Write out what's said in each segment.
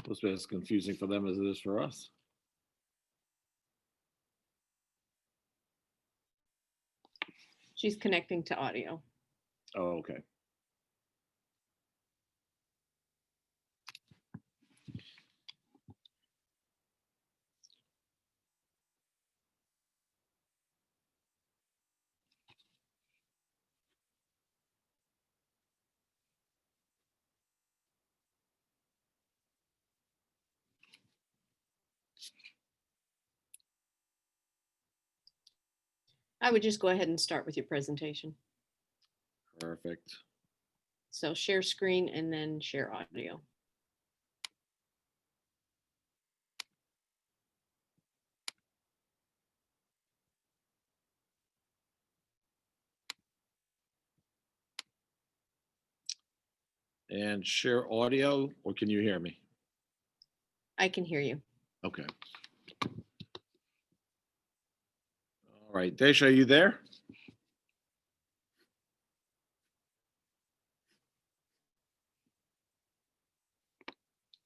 Must be as confusing for them as it is for us. She's connecting to audio. Oh, okay. I would just go ahead and start with your presentation. Perfect. So share screen and then share audio. And share audio, or can you hear me? I can hear you. Okay. All right, Desha, are you there?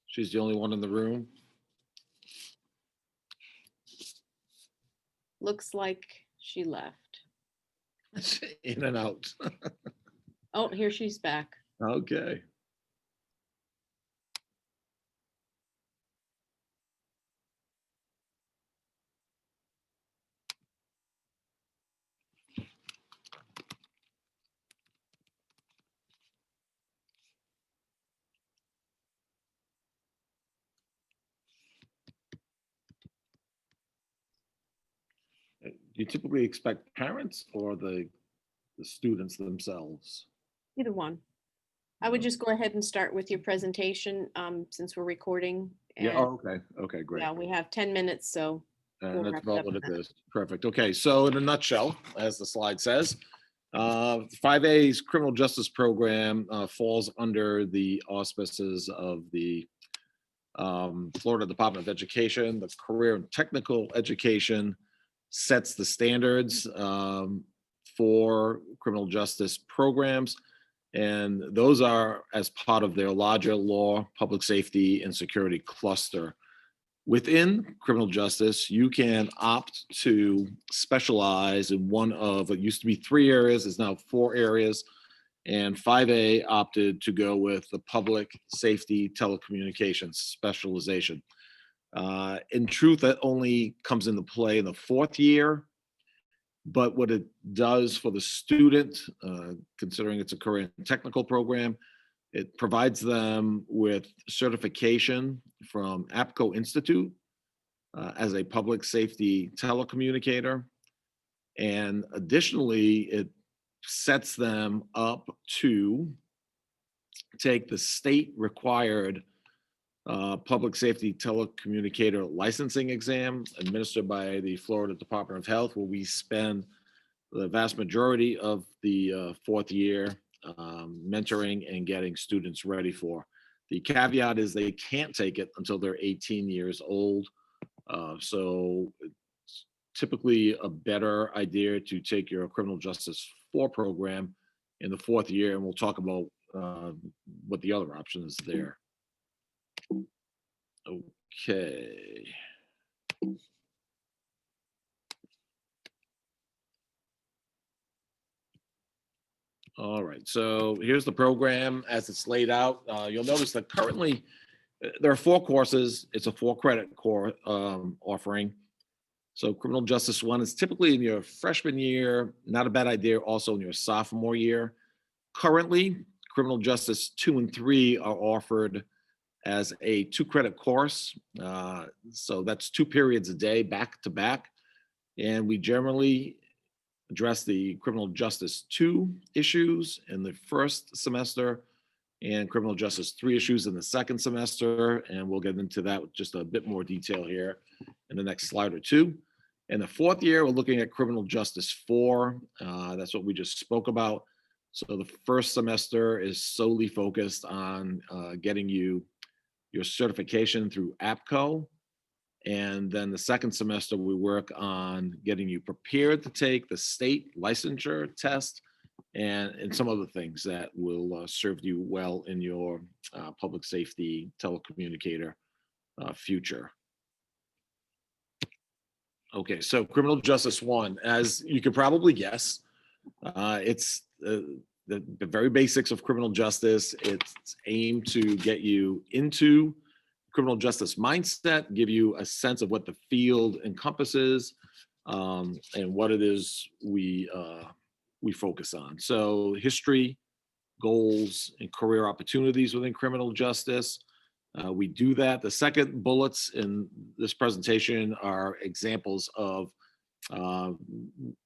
She's the only one in the room. Looks like she left. In and out. Oh, here she's back. Okay. Do you typically expect parents or the students themselves? Either one. I would just go ahead and start with your presentation since we're recording. Yeah. And Oh, okay. Okay, great. yeah, we have 10 minutes, so And we'll that's wrap it about up what in it that. is. Perfect. Okay, so in a nutshell, as the slide says, 5A's criminal justice program falls under the auspices of the Florida Department of Education. The career and technical education sets the standards for criminal justice programs. And those are as part of their larger law, public safety, and security cluster. Within criminal justice, you can opt to specialize in one of, it used to be 3 areas, is now 4 areas. And 5A opted to go with the public safety telecommunications specialization. In truth, that only comes into play in the 4th year. But what it does for the student, considering it's a career and technical program, it provides them with certification from APCO Institute as a public safety telecommunicator. And additionally, it sets them up to take the state required public safety telecommunicator licensing exam administered by the Florida Department of Health, where we spend the vast majority of the 4th year mentoring and getting students ready for. The caveat is they can't take it until they're 18 years old. So it's typically a better idea to take your criminal justice 4 program in the 4th year, and we'll talk about what the other option is there. Okay. All right, so here's the program as it's laid out. You'll notice that currently there are 4 courses. It's a 4-credit core offering. So criminal justice 1 is typically in your freshman year, not a bad idea, also in your sophomore year. Currently, criminal justice 2 and 3 are offered as a 2-credit course. So that's 2 periods a day, back to back. And we generally address the criminal justice 2 issues in the first semester and criminal justice 3 issues in the second semester. And we'll get into that with just a bit more detail here in the next slide or two. In the 4th year, we're looking at criminal justice 4. That's what we just spoke about. So the first semester is solely focused on getting you your certification through APCO. And then the second semester, we work on getting you prepared to take the state licensure test and some other things that will serve you well in your public safety telecommunicator future. Okay, so criminal justice 1, as you could probably guess, it's the very basics of criminal justice. It's aimed to get you into criminal justice mindset, give you a sense of what the field encompasses, and what it is we focus on. So history, goals, and career opportunities within criminal justice. We do that. The second bullets in this presentation are examples of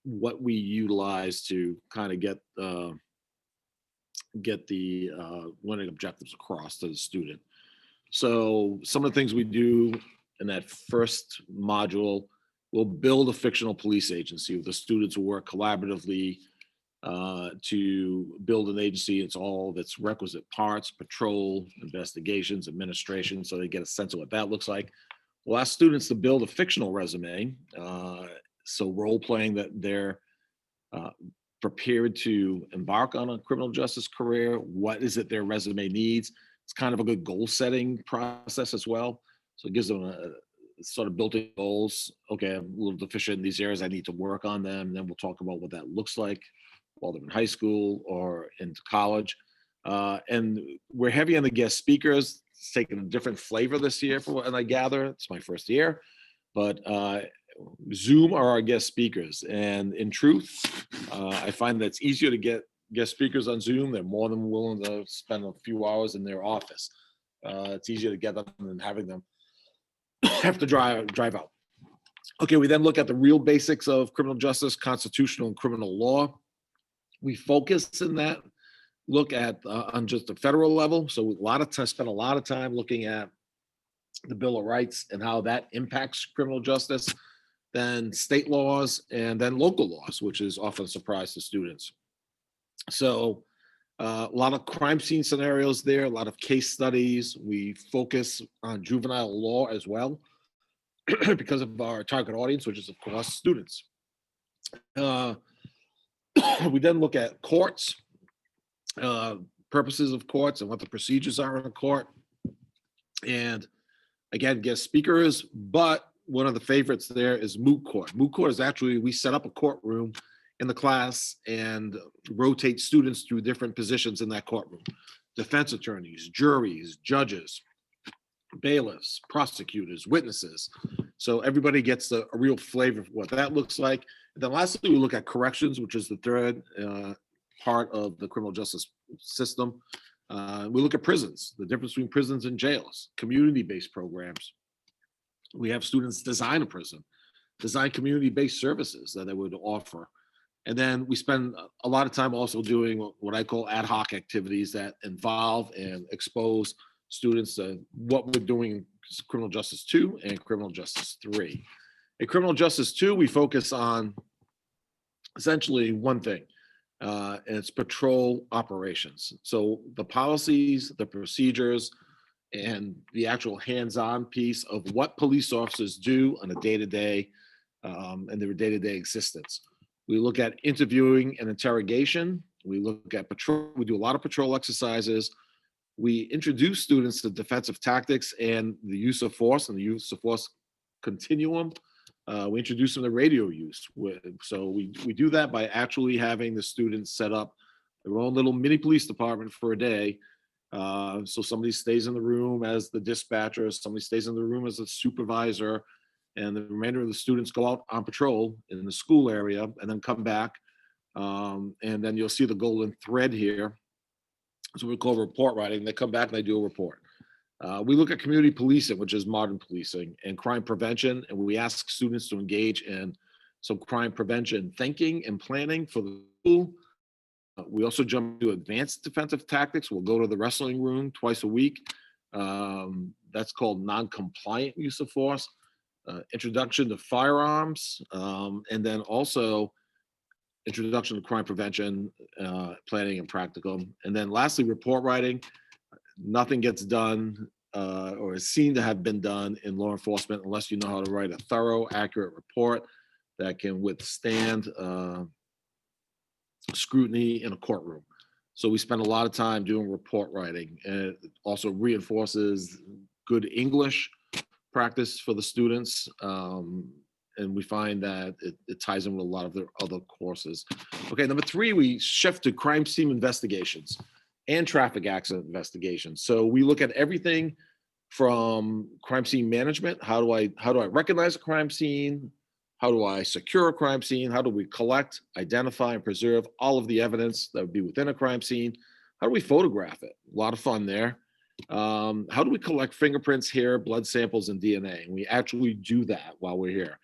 what we utilize to kind of get the learning objectives across to the student. So some of the things we do in that first module, we'll build a fictional police agency with the students who work collaboratively to build an agency. It's all of its requisite parts: patrol, investigations, administration, so they get a sense of what that looks like. We'll ask students to build a fictional resume, so role playing that they're prepared to embark on a criminal justice career. What is it their resume needs? It's kind of a good goal setting process as well. So it gives them a sort of built-in goals. Okay, I'm a little deficient in these areas, I need to work on them. And then we'll talk about what that looks like while they're in high school or into college. And we're heavy on the guest speakers. It's taken a different flavor this year from what I gather. It's my first year, but Zoom are our guest speakers. And in truth, I find that it's easier to get guest speakers on Zoom. They're more than willing to spend a few hours in their office. It's easier to get them than having them have to drive out. Okay, we then look at the real basics of criminal justice, constitutional and criminal law. We focus in that look at on just the federal level. So spend a lot of time looking at the Bill of Rights and how that impacts criminal justice, then state laws, and then local laws, which is often a surprise to students. So a lot of crime scene scenarios there, a lot of case studies. We focus on juvenile law as well because of our target audience, which is, of course, students. We then look at courts, purposes of courts and what the procedures are in a court. And again, guest speakers, but one of the favorites there is moot court. Moot court is actually, we set up a courtroom in the class and rotate students through different positions in that courtroom: defense attorneys, juries, judges, bailiffs, prosecutors, witnesses. So everybody gets a real flavor of what that looks like. And then lastly, we look at corrections, which is the third part of the criminal justice system. We look at prisons, the difference between prisons and jails, community-based programs. We have students design a prison, design community-based services that they would offer. And then we spend a lot of time also doing what I call ad hoc activities that involve and expose students to what we're doing in criminal justice 2 and criminal justice 3. In criminal justice 2, we focus on essentially one thing, and it's patrol operations. So the policies, the procedures, and the actual hands-on piece of what police officers do on a day-to-day and their day-to-day existence. We look at interviewing and interrogation. We look at patrol. We do a lot of patrol exercises. We introduce students to defensive tactics and the use of force and the use of force continuum. We introduce them to radio use. So we do that by actually having the students set up their own little mini police department for a day. So somebody stays in the room as the dispatcher, somebody stays in the room as a supervisor, and the remainder of the students go out on patrol in the school area and then come back. And then you'll see the golden thread here. So we call report writing. They come back and they do a report. We look at community policing, which is modern policing, and crime prevention. And we ask students to engage in some crime prevention thinking and planning for the school. We also jump to advanced defensive tactics. We'll go to the wrestling room twice a week. That's called non-compliant use of force. Introduction to firearms, and then also introduction to crime prevention, planning and practicum. And then lastly, report writing. Nothing gets done or is seen to have been done in law enforcement unless you know how to write a thorough, accurate report that can withstand scrutiny in a courtroom. So we spend a lot of time doing report writing, and it also reinforces good English practice for the students. And we find that it ties in with a lot of their other courses. Okay, number 3, we shift to crime scene investigations and traffic accident investigations. So we look at everything from crime scene management. How do I recognize a crime scene? How do I secure a crime scene? How do we collect, identify, and preserve all of the evidence that would be within a crime scene? How do we photograph it? A lot of fun there. How do we collect fingerprints, hair, blood samples, and DNA? And we actually do that while we're here.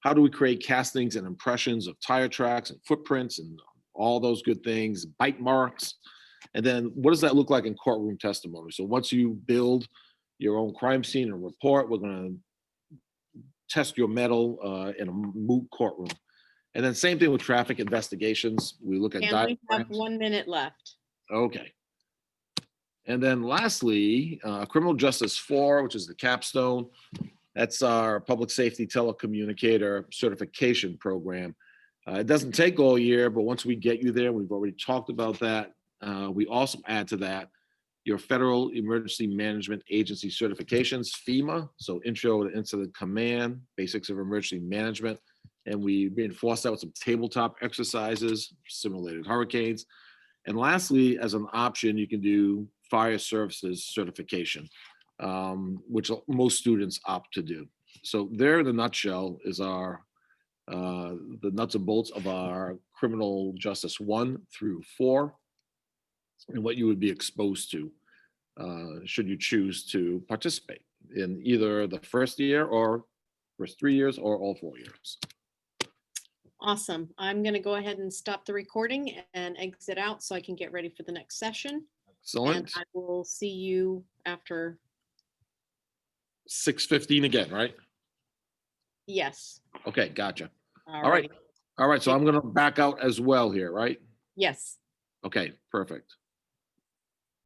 How do we create castings and impressions of tire tracks and footprints and all those good things, bite marks? And then what does that look like in courtroom testimony? So once you build your own crime scene and report, we're going to test your mettle in a moot courtroom. And then same thing with traffic investigations. We look at And we have diagrams. 1 minute left. Okay. And then lastly, Criminal Justice 4, which is the capstone. That's our public safety telecommunicator certification program. It doesn't take all year, but once we get you there, we've already talked about that. We also add to that your Federal Emergency Management Agency certifications, FEMA, so Intro to Incident Command, Basics of Emergency Management. And we reinforce that with some tabletop exercises, simulated hurricanes. And lastly, as an option, you can do Fire Services certification, which most students opt to do. So there, in a nutshell, is our the nuts and bolts of our Criminal Justice 1 through 4, and what you would be exposed to should you choose to participate in either the first year or first 3 years or all 4 years. Awesome. I'm going to go ahead and stop the recording and exit out so I can get ready for the next session. And Excellent. I will see you after. 6:15 again, right? Yes. Okay, gotcha. All All right. righty. All right, so I'm going to back out as well here, right? Yes. Okay, perfect.